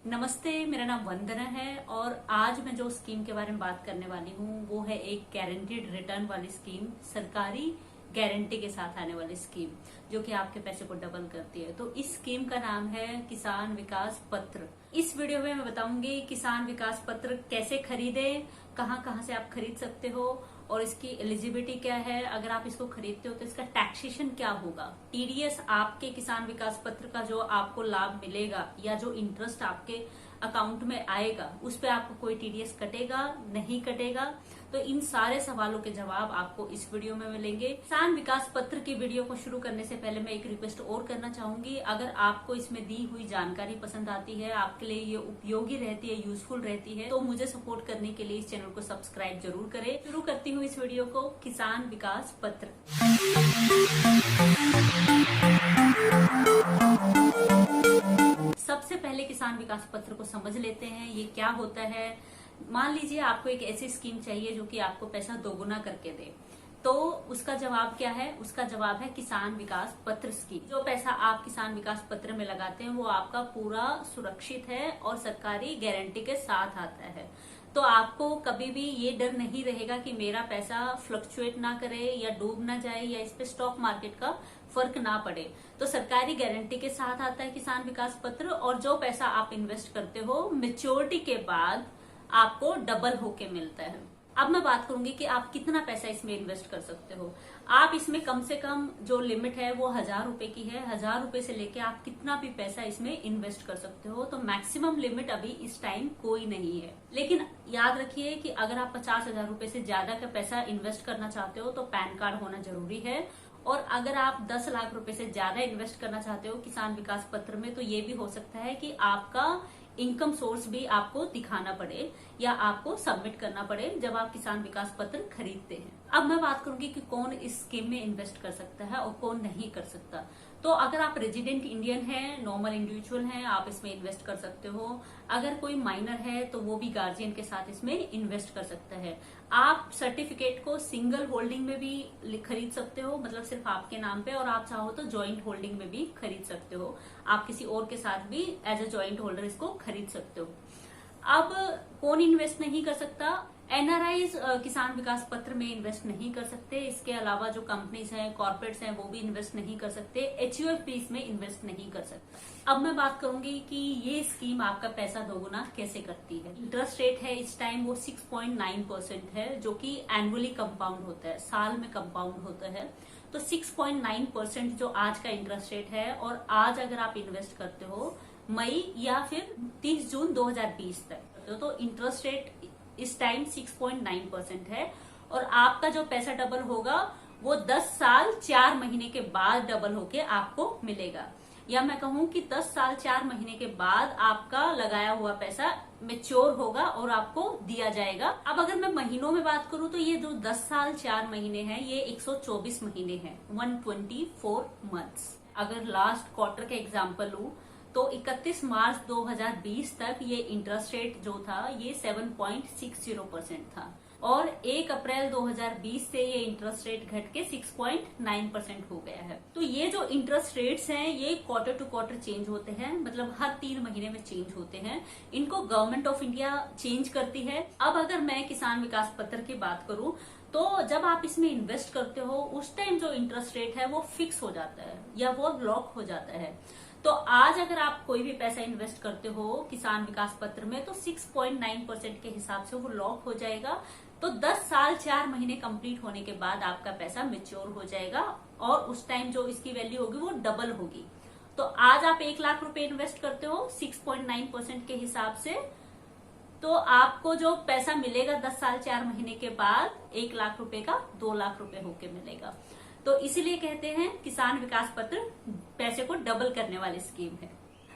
नमस्ते, मेरा नाम वंदना है और आज मैं जो स्कीम के बारे में बात करने वाली हूँ वो है एक गारंटीड रिटर्न वाली स्कीम, सरकारी गारंटी के साथ आने वाली स्कीम जो कि आपके पैसे को डबल करती है। तो इस स्कीम का नाम है किसान विकास पत्र। इस वीडियो में मैं बताऊंगी किसान विकास पत्र कैसे खरीदे, कहाँ कहाँ से आप खरीद सकते हो और इसकी एलिजिबिलिटी क्या है। अगर आप इसको खरीदते हो तो इसका टैक्सेशन क्या होगा, टीडीएस आपके किसान विकास पत्र का जो आपको लाभ मिलेगा या जो इंटरेस्ट आपके अकाउंट में आएगा उस पे आपको कोई टीडीएस कटेगा नहीं कटेगा। तो इन सारे सवालों के जवाब आपको इस वीडियो में मिलेंगे। किसान विकास पत्र की वीडियो को शुरू करने से पहले मैं एक रिक्वेस्ट और करना चाहूंगी, अगर आपको इसमें दी हुई जानकारी पसंद आती है, आपके लिए ये उपयोगी रहती है, यूजफुल रहती है, तो मुझे सपोर्ट करने के लिए इस चैनल को सब्सक्राइब जरूर करें। शुरू करती हूँ इस वीडियो को। किसान विकास पत्र, सबसे पहले किसान विकास पत्र को समझ लेते हैं ये क्या होता है। मान लीजिए आपको एक ऐसी स्कीम चाहिए जो कि आपको पैसा दोगुना करके दे, तो उसका जवाब क्या है? उसका जवाब है किसान विकास पत्र स्कीम। जो पैसा आप किसान विकास पत्र में लगाते हैं वो आपका पूरा सुरक्षित है और सरकारी गारंटी के साथ आता है। तो आपको कभी भी ये डर नहीं रहेगा कि मेरा पैसा फ्लक्चुएट ना करे या डूब ना जाए या इस पे स्टॉक मार्केट का फर्क ना पड़े। तो सरकारी गारंटी के साथ आता है किसान विकास पत्र और जो पैसा आप इन्वेस्ट करते हो मैच्योरिटी के बाद आपको डबल होके मिलता है। अब मैं बात करूंगी कि आप कितना पैसा इसमें इन्वेस्ट कर सकते हो। आप इसमें कम से कम जो लिमिट है वो 1000 रुपए की है। 1000 रुपए से लेके आप कितना भी पैसा इसमें इन्वेस्ट कर सकते हो। तो मैक्सिमम लिमिट अभी इस टाइम कोई नहीं है। लेकिन याद रखिए कि अगर आप 50,000 रुपए से ज्यादा का पैसा इन्वेस्ट करना चाहते हो तो पैन कार्ड होना जरूरी है। और अगर आप 10 लाख रुपए से ज्यादा इन्वेस्ट करना चाहते हो किसान विकास पत्र में, तो ये भी हो सकता है कि आपका इनकम सोर्स भी आपको दिखाना पड़े या आपको सबमिट करना पड़े जब आप किसान विकास पत्र खरीदते हैं। अब मैं बात करूंगी कि कौन इस स्कीम में इन्वेस्ट कर सकता है और कौन नहीं कर सकता। तो अगर आप रेजिडेंट इंडियन हैं, नॉर्मल इंडिविजुअल हैं, आप इसमें इन्वेस्ट कर सकते हो। अगर कोई माइनर है तो वो भी गार्जियन के साथ इसमें इन्वेस्ट कर सकता है। आप सर्टिफिकेट को सिंगल होल्डिंग में भी खरीद सकते हो, मतलब सिर्फ आपके नाम पे, और आप चाहो तो ज्वाइंट होल्डिंग में भी खरीद सकते हो। आप किसी और के साथ भी एज ए ज्वाइंट होल्डर इसको खरीद सकते हो। अब कौन इन्वेस्ट नहीं कर सकता? एनआरआईज किसान विकास पत्र में इन्वेस्ट नहीं कर सकते। इसके अलावा जो कंपनीज हैं, कॉर्पोरेट्स हैं, वो भी इन्वेस्ट नहीं कर सकते। एचयूएफ भी इसमें इन्वेस्ट नहीं कर सकता। अब मैं बात करूंगी कि ये स्कीम आपका पैसा दोगुना कैसे करती है। इंटरेस्ट रेट है इस टाइम वो 6.9% है, जो कि एनुअली कंपाउंड होता है, साल में कंपाउंड होता है। तो 6.9% जो आज का इंटरेस्ट रेट है, और आज अगर आप इन्वेस्ट करते हो मई या फिर 30 जून 2020 तक, तो इंटरेस्ट रेट इस टाइम 6.9% है। और आपका जो पैसा डबल होगा वो 10 साल 4 महीने के बाद डबल होके आपको मिलेगा। या मैं कहूं कि 10 साल 4 महीने के बाद आपका लगाया हुआ पैसा मेच्योर होगा और आपको दिया जाएगा। अब अगर मैं महीनों में बात करूं तो ये जो 10 साल 4 महीने हैं ये 124 महीने हैं, 124 मंथ्स। अगर लास्ट क्वार्टर का एग्जाम्पल लूं तो 31 मार्च 2020 तक ये इंटरेस्ट रेट जो था ये 7.60% था, और 1 अप्रैल 2020 से ये इंटरेस्ट रेट घट के 6.9% हो गया है। तो ये जो इंटरेस्ट रेट्स हैं ये क्वार्टर टू क्वार्टर चेंज होते हैं, मतलब हर 3 महीने में चेंज होते हैं। इनको गवर्नमेंट ऑफ इंडिया चेंज करती है। अब अगर मैं किसान विकास पत्र की बात करूं तो जब आप इसमें इन्वेस्ट करते हो उस टाइम जो इंटरेस्ट रेट है वो फिक्स हो जाता है या वो लॉक हो जाता है। तो आज अगर आप कोई भी पैसा इन्वेस्ट करते हो किसान विकास पत्र में तो 6.9% के हिसाब से वो लॉक हो जाएगा। तो 10 साल 4 महीने कंप्लीट होने के बाद आपका पैसा मेच्योर हो जाएगा और उस टाइम जो इसकी वैल्यू होगी वो डबल होगी। तो आज आप 1 लाख रुपए इन्वेस्ट करते हो 6.9% के हिसाब से, तो आपको जो पैसा मिलेगा 10 साल 4 महीने के बाद 1 लाख रुपए का 2 लाख रुपए होके मिलेगा। तो इसीलिए कहते हैं किसान विकास पत्र पैसे को डबल करने वाली स्कीम है।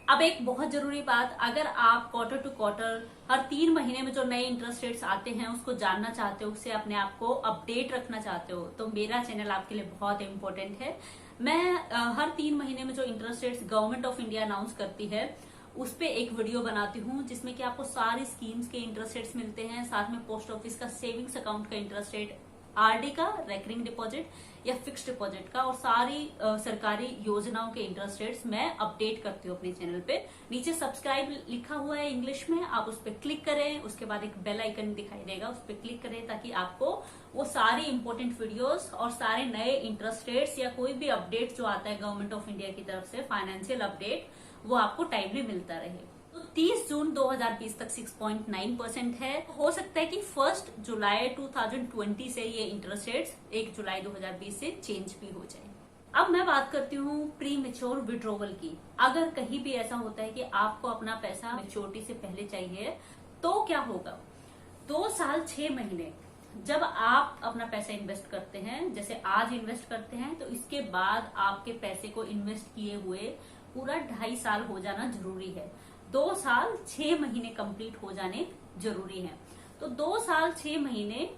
अब एक बहुत जरूरी बात, अगर आप क्वार्टर टू क्वार्टर हर 3 महीने में जो नए इंटरेस्ट रेट्स आते हैं उसको जानना चाहते हो, उससे अपने आप को अपडेट रखना चाहते हो, तो मेरा चैनल आपके लिए बहुत इंपॉर्टेंट है। मैं हर 3 महीने में जो interest rates government of India announce करती है उस पे एक वीडियो बनाती हूँ जिसमें कि आपको सारी स्कीम्स के इंटरेस्ट रेट्स मिलते हैं, साथ में पोस्ट ऑफिस का सेविंग्स अकाउंट का इंटरेस्ट रेट आरडी का, रेकरिंग डिपॉजिट या फिक्स्ड डिपॉजिट का, और सारी सरकारी योजनाओं के इंटरेस्ट रेट्स मैं अपडेट करती हूँ अपने चैनल पे। नीचे सब्सक्राइब लिखा हुआ है इंग्लिश में, आप उस पर क्लिक करें, उसके बाद एक बेल आइकन दिखाई देगा, उस पर क्लिक करें ताकि आपको वो सारी इंपॉर्टेंट वीडियोस और सारे नए इंटरेस्ट रेट्स या कोई भी अपडेट जो आता है गवर्नमेंट ऑफ इंडिया की तरफ से, फाइनेंशियल अपडेट, वो आपको टाइमली मिलता रहे। तो 30 जून 2020 तक 6.9% है। हो सकता है कि 1 जुलाई 2020 से ये इंटरेस्ट रेट्स 1 जुलाई 2020 से चेंज भी हो जाए। अब मैं बात करती हूँ प्री मेच्योर विड्रॉवल की। अगर कहीं भी ऐसा होता है कि आपको अपना पैसा मेच्योरिटी से पहले चाहिए तो क्या होगा? 2 साल 6 महीने जब आप अपना पैसा इन्वेस्ट करते हैं, जैसे आज इन्वेस्ट करते हैं, तो इसके बाद आपके पैसे को इन्वेस्ट किए हुए पूरा 2.5 साल हो जाना जरूरी है। 2 साल 6 महीने कंप्लीट हो जाने जरूरी है। तो 2 साल 6 महीने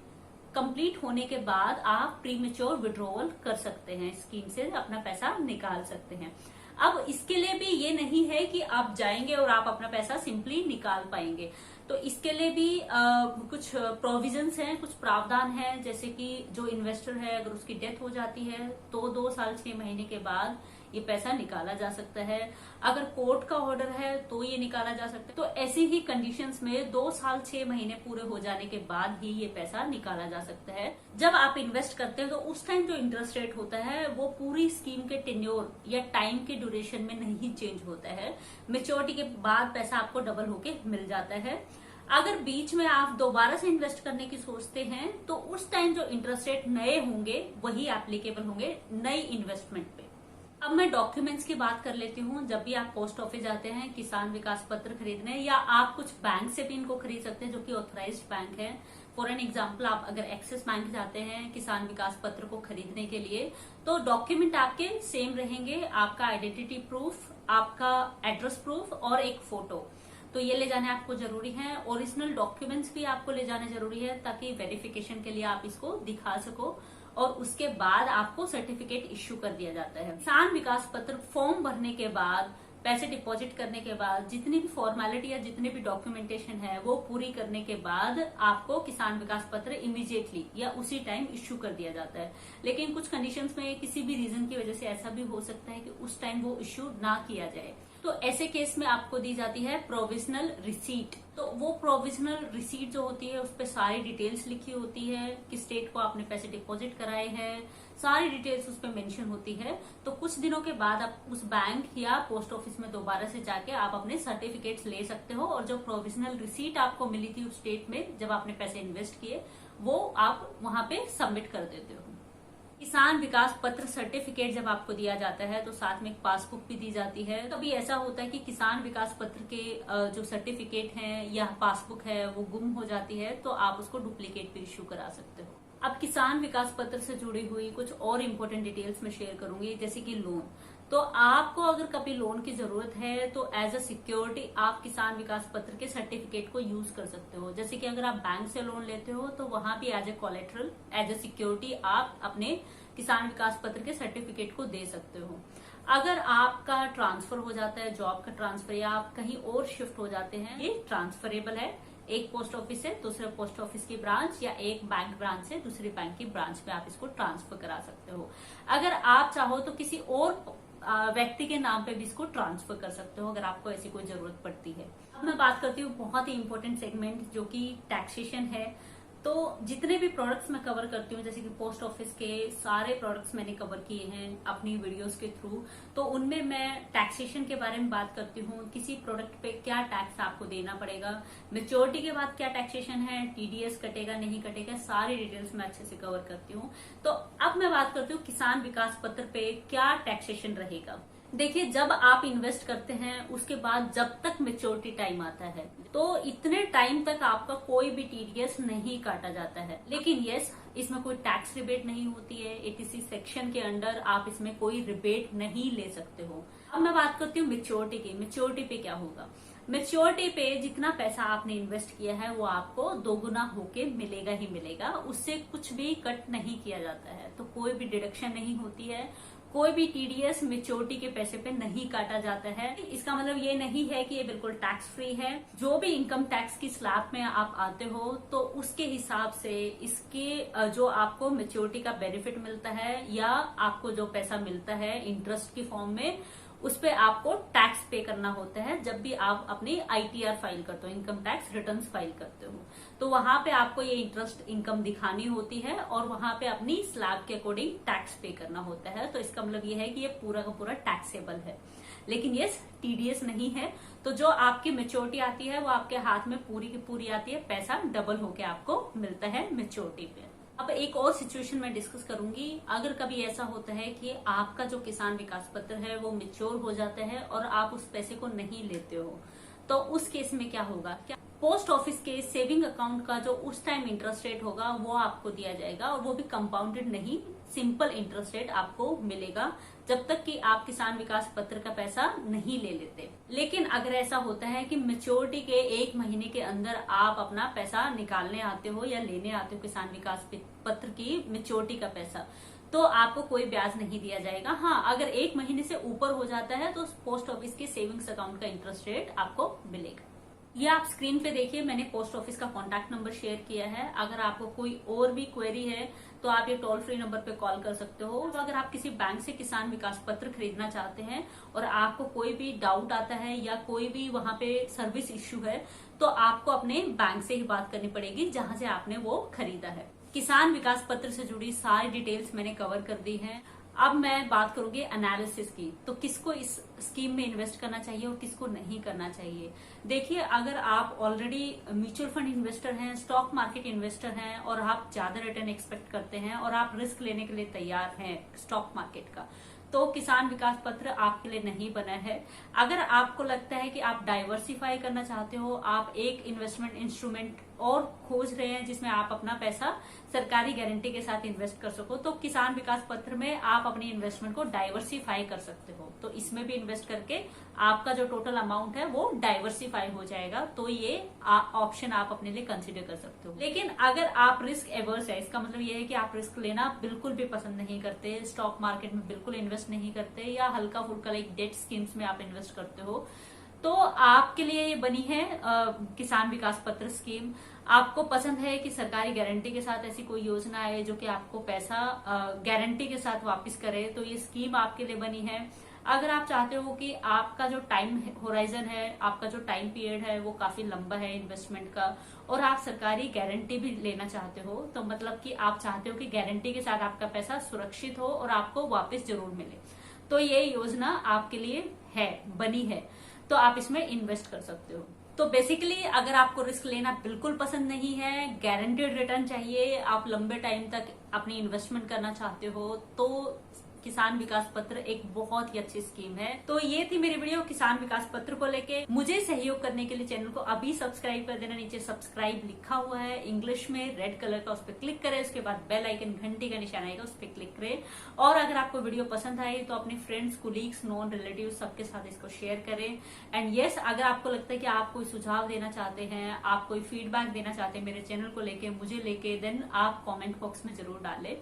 कंप्लीट होने के बाद आप प्रीमेच्योर विड्रॉवल कर सकते हैं, स्कीम से अपना पैसा निकाल सकते हैं। अब इसके लिए भी ये नहीं है कि आप जाएंगे और आप अपना पैसा सिंपली निकाल पाएंगे। तो इसके लिए भी कुछ प्रोविजंस हैं, कुछ प्रावधान हैं, जैसे कि जो इन्वेस्टर है अगर उसकी डेथ हो जाती है तो 2 साल 6 महीने के बाद ये पैसा निकाला जा सकता है। अगर कोर्ट का ऑर्डर है तो ये निकाला जा सकता है। तो ऐसी ही कंडीशंस में 2 साल 6 महीने पूरे हो जाने के बाद ही ये पैसा निकाला जा सकता है। जब आप इन्वेस्ट करते हैं तो उस टाइम जो इंटरेस्ट रेट होता है वो पूरी स्कीम के टेन्योर या टाइम के ड्यूरेशन में नहीं चेंज होता है। मेच्योरिटी के बाद पैसा आपको डबल होके मिल जाता है। अगर बीच में आप दोबारा से इन्वेस्ट करने की सोचते हैं तो उस टाइम जो इंटरेस्ट रेट नए होंगे वही एप्लीकेबल होंगे नई इन्वेस्टमेंट पे। अब मैं डॉक्यूमेंट्स की बात कर लेती हूँ। जब भी आप पोस्ट ऑफिस जाते हैं किसान विकास पत्र खरीदने, या आप कुछ बैंक से भी इनको खरीद सकते हैं जो कि ऑथराइज्ड बैंक है। फॉर एन एग्जाम्पल, आप अगर एक्सिस बैंक जाते हैं किसान विकास पत्र को खरीदने के लिए, तो डॉक्यूमेंट आपके सेम रहेंगे। आपका आइडेंटिटी प्रूफ, आपका एड्रेस प्रूफ और एक फोटो, तो ये ले जाने आपको जरूरी है। ओरिजिनल डॉक्यूमेंट्स भी आपको ले जाने जरूरी है ताकि वेरिफिकेशन के लिए आप इसको दिखा सको, और उसके बाद आपको सर्टिफिकेट इश्यू कर दिया जाता है। किसान विकास पत्र फॉर्म भरने के बाद, पैसे डिपॉजिट करने के बाद, जितनी भी फॉर्मेलिटी या जितनी भी डॉक्यूमेंटेशन है वो पूरी करने के बाद आपको किसान विकास पत्र इमीडिएटली या उसी टाइम इश्यू कर दिया जाता है। लेकिन कुछ कंडीशंस में किसी भी रीजन की वजह से ऐसा भी हो सकता है कि उस टाइम वो इश्यू ना किया जाए, तो ऐसे केस में आपको दी जाती है प्रोविजनल रिसीट। तो वो प्रोविजनल रिसीट जो होती है उस पर सारी डिटेल्स लिखी होती है, किस डेट को आपने पैसे डिपॉजिट कराए हैं, सारी डिटेल्स उस पर मेंशन होती है। तो कुछ दिनों के बाद आप उस बैंक या पोस्ट ऑफिस में दोबारा से जाके आप अपने सर्टिफिकेट्स ले सकते हो, और जो प्रोविजनल रिसीट आपको मिली थी उस डेट में जब आपने पैसे इन्वेस्ट किए, वो आप वहां पे सबमिट कर देते हो। किसान विकास पत्र सर्टिफिकेट जब आपको दिया जाता है तो साथ में एक पासबुक भी दी जाती है। कभी ऐसा होता है कि किसान विकास पत्र के जो सर्टिफिकेट है या पासबुक है वो गुम हो जाती है, तो आप उसको डुप्लीकेट भी इश्यू करा सकते हो। अब किसान विकास पत्र से जुड़ी हुई कुछ और इम्पोर्टेंट डिटेल्स मैं शेयर करूंगी, जैसे कि लोन। तो आपको अगर कभी लोन की जरूरत है तो एज अ सिक्योरिटी आप किसान विकास पत्र के सर्टिफिकेट को यूज कर सकते हो। जैसे कि अगर आप बैंक से लोन लेते हो तो वहां भी as a collateral, as a security आप अपने किसान विकास पत्र के सर्टिफिकेट को दे सकते हो। अगर आपका ट्रांसफर हो जाता है, जॉब का ट्रांसफर, या आप कहीं और शिफ्ट हो जाते हैं, ये ट्रांसफरेबल है। एक पोस्ट ऑफिस से दूसरे पोस्ट ऑफिस की ब्रांच या एक बैंक ब्रांच से दूसरी बैंक की ब्रांच में आप इसको ट्रांसफर करा सकते हो। अगर आप चाहो तो किसी और व्यक्ति के नाम पे भी इसको ट्रांसफर कर सकते हो अगर आपको ऐसी कोई जरूरत पड़ती है। अब मैं बात करती हूँ बहुत ही इंपॉर्टेंट सेगमेंट जो कि टैक्सेशन है। तो जितने भी प्रोडक्ट्स मैं कवर करती हूँ, जैसे कि पोस्ट ऑफिस के सारे प्रोडक्ट्स मैंने कवर किए हैं अपनी वीडियोस के थ्रू, तो उनमें मैं टैक्सेशन के बारे में बात करती हूँ। किसी प्रोडक्ट पे क्या टैक्स आपको देना पड़ेगा, मेच्योरिटी के बाद क्या टैक्सेशन है, टीडीएस कटेगा नहीं कटेगा, सारी डिटेल्स मैं अच्छे से कवर करती हूँ। तो अब मैं बात करती हूँ किसान विकास पत्र पे क्या टैक्सेशन रहेगा। देखिए, जब आप इन्वेस्ट करते हैं उसके बाद जब तक मेच्योरिटी टाइम आता है तो इतने टाइम तक आपका कोई भी टीडीएस नहीं काटा जाता है। लेकिन यस, इसमें कोई टैक्स रिबेट नहीं होती है। एटीसी सेक्शन के अंडर आप इसमें कोई रिबेट नहीं ले सकते हो। अब मैं बात करती हूँ मेच्योरिटी की। मेच्योरिटी पे क्या होगा? मेच्योरिटी पे जितना पैसा आपने इन्वेस्ट किया है वो आपको दोगुना होके मिलेगा ही मिलेगा। उससे कुछ भी कट नहीं किया जाता है, तो कोई भी डिडक्शन नहीं होती है, कोई भी टीडीएस मेच्योरिटी के पैसे पे नहीं काटा जाता है। इसका मतलब ये नहीं है कि ये बिल्कुल टैक्स फ्री है। जो भी इनकम टैक्स की स्लैब में आप आते हो तो उसके हिसाब से इसके जो आपको मेच्योरिटी का बेनिफिट मिलता है या आपको जो पैसा मिलता है इंटरेस्ट की फॉर्म में, उस पे आपको टैक्स पे करना होता है जब भी आप अपनी आईटीआर फाइल करते हो, इनकम टैक्स रिटर्न्स फाइल करते हो। तो वहां पे आपको ये इंटरेस्ट इनकम दिखानी होती है और वहां पे अपनी स्लैब के अकॉर्डिंग टैक्स पे करना होता है। तो इसका मतलब ये है कि ये पूरा का पूरा टैक्सेबल है, लेकिन ये टीडीएस नहीं है। तो जो आपकी मेच्योरिटी आती है वो आपके हाथ में पूरी की पूरी आती है, पैसा डबल होके आपको मिलता है मेच्योरिटी पे। अब एक और सिचुएशन मैं डिस्कस करूंगी। अगर कभी ऐसा होता है कि आपका जो किसान विकास पत्र है वो मेच्योर हो जाता है और आप उस पैसे को नहीं लेते हो, तो उस केस में क्या होगा? क्या पोस्ट ऑफिस के सेविंग अकाउंट का जो उस टाइम इंटरेस्ट रेट होगा वो आपको दिया जाएगा, और वो भी कंपाउंडेड नहीं, सिंपल इंटरेस्ट रेट आपको मिलेगा जब तक कि आप किसान विकास पत्र का पैसा नहीं ले लेते। लेकिन अगर ऐसा होता है कि मेच्योरिटी के 1 महीने के अंदर आप अपना पैसा निकालने आते हो या लेने आते हो किसान विकास पत्र की मेच्योरिटी का पैसा, तो आपको कोई ब्याज नहीं दिया जाएगा। हाँ, अगर 1 महीने से ऊपर हो जाता है तो पोस्ट ऑफिस के सेविंग्स अकाउंट का इंटरेस्ट रेट आपको मिलेगा। ये आप स्क्रीन पे देखिए, मैंने पोस्ट ऑफिस का कॉन्टैक्ट नंबर शेयर किया है। अगर आपको कोई और भी क्वेरी है तो आप ये टोल फ्री नंबर पे कॉल कर सकते हो। तो अगर आप किसी बैंक से किसान विकास पत्र खरीदना चाहते हैं और आपको कोई भी डाउट आता है या कोई भी वहां पे सर्विस इश्यू है, तो आपको अपने बैंक से ही बात करनी पड़ेगी जहां से आपने वो खरीदा है। किसान विकास पत्र से जुड़ी सारी डिटेल्स मैंने कवर कर दी है। अब मैं बात करूंगी एनालिसिस की, तो किसको इस स्कीम में इन्वेस्ट करना चाहिए और किसको नहीं करना चाहिए। देखिए, अगर आप ऑलरेडी म्यूचुअल फंड इन्वेस्टर हैं, स्टॉक मार्केट इन्वेस्टर हैं और आप ज्यादा रिटर्न एक्सपेक्ट करते हैं और आप रिस्क लेने के लिए तैयार हैं स्टॉक मार्केट का, तो किसान विकास पत्र आपके लिए नहीं बना है। अगर आपको लगता है कि आप डाइवर्सिफाई करना चाहते हो, आप एक इन्वेस्टमेंट इंस्ट्रूमेंट और खोज रहे हैं जिसमें आप अपना पैसा सरकारी गारंटी के साथ इन्वेस्ट कर सको, तो किसान विकास पत्र में आप अपनी इन्वेस्टमेंट को डाइवर्सिफाई कर सकते हो। तो इसमें भी इन्वेस्ट करके आपका जो टोटल अमाउंट है वो डाइवर्सिफाई हो जाएगा। तो ये ऑप्शन आप अपने लिए कंसिडर कर सकते हो। लेकिन अगर आप रिस्क एवर्स है, इसका मतलब ये है कि आप रिस्क लेना बिल्कुल भी पसंद नहीं करते, स्टॉक मार्केट में बिल्कुल इन्वेस्ट नहीं करते या हल्का फुल्का लाइक डेट स्कीम्स में आप इन्वेस्ट करते हो, तो आपके लिए ये बनी है किसान विकास पत्र स्कीम। आपको पसंद है कि सरकारी गारंटी के साथ ऐसी कोई योजना है जो कि आपको पैसा गारंटी के साथ वापस करे, तो ये स्कीम आपके लिए बनी है। अगर आप चाहते हो कि आपका जो टाइम होराइजन है, आपका जो टाइम पीरियड है वो काफी लंबा है इन्वेस्टमेंट का, और आप सरकारी गारंटी भी लेना चाहते हो, तो मतलब कि आप चाहते हो कि गारंटी के साथ आपका पैसा सुरक्षित हो और आपको वापस जरूर मिले, तो ये योजना आपके लिए है, बनी है, तो आप इसमें इन्वेस्ट कर सकते हो। तो बेसिकली अगर आपको रिस्क लेना बिल्कुल पसंद नहीं है, गारंटेड रिटर्न चाहिए, आप लंबे टाइम तक अपनी इन्वेस्टमेंट करना चाहते हो, तो किसान विकास पत्र एक बहुत ही अच्छी स्कीम है। तो ये थी मेरी वीडियो किसान विकास पत्र को लेके। मुझे सहयोग करने के लिए चैनल को अभी सब्सक्राइब कर देना। नीचे सब्सक्राइब लिखा हुआ है इंग्लिश में रेड कलर का, उस पर क्लिक करें। उसके बाद बेल आइकन घंटी का निशान आएगा, उस पर क्लिक करें। और अगर आपको वीडियो पसंद आई तो अपने फ्रेंड्स, कुलीग्स, नॉन रिलेटिव सबके साथ इसको शेयर करें। एंड यस, अगर आपको लगता है कि आप कोई सुझाव देना चाहते हैं, आप कोई फीडबैक देना चाहते हैं मेरे चैनल को लेके, मुझे लेके, देन आप कॉमेंट बॉक्स में जरूर डालें।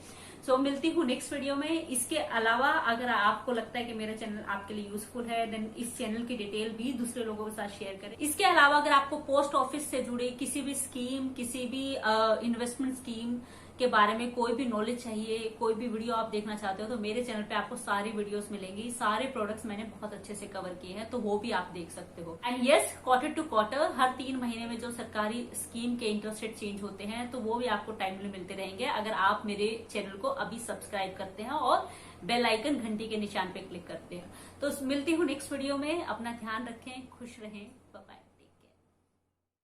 सो मिलती हूँ नेक्स्ट वीडियो में। इसके अलावा अगर आपको लगता है कि मेरा चैनल आपके लिए यूजफुल है, देन इस चैनल की डिटेल भी दूसरे लोगों के साथ शेयर करें। इसके अलावा अगर आपको पोस्ट ऑफिस से जुड़े किसी भी स्कीम, किसी भी इन्वेस्टमेंट स्कीम के बारे में कोई भी नॉलेज चाहिए, कोई भी वीडियो आप देखना चाहते हो, तो मेरे चैनल पे आपको सारी वीडियोस मिलेंगी। सारे प्रोडक्ट्स मैंने बहुत अच्छे से कवर किए हैं, तो वो भी आप देख सकते हो। And yes, quarter to quarter हर 3 महीने में जो सरकारी स्कीम के इंटरेस्ट रेट चेंज होते हैं, तो वो भी आपको टाइमली मिलते रहेंगे अगर आप मेरे चैनल को अभी सब्सक्राइब करते हैं और बेल आइकन घंटी के निशान पे क्लिक करते हैं। तो मिलती हूँ नेक्स्ट वीडियो में। अपना ध्यान रखें, खुश रहें।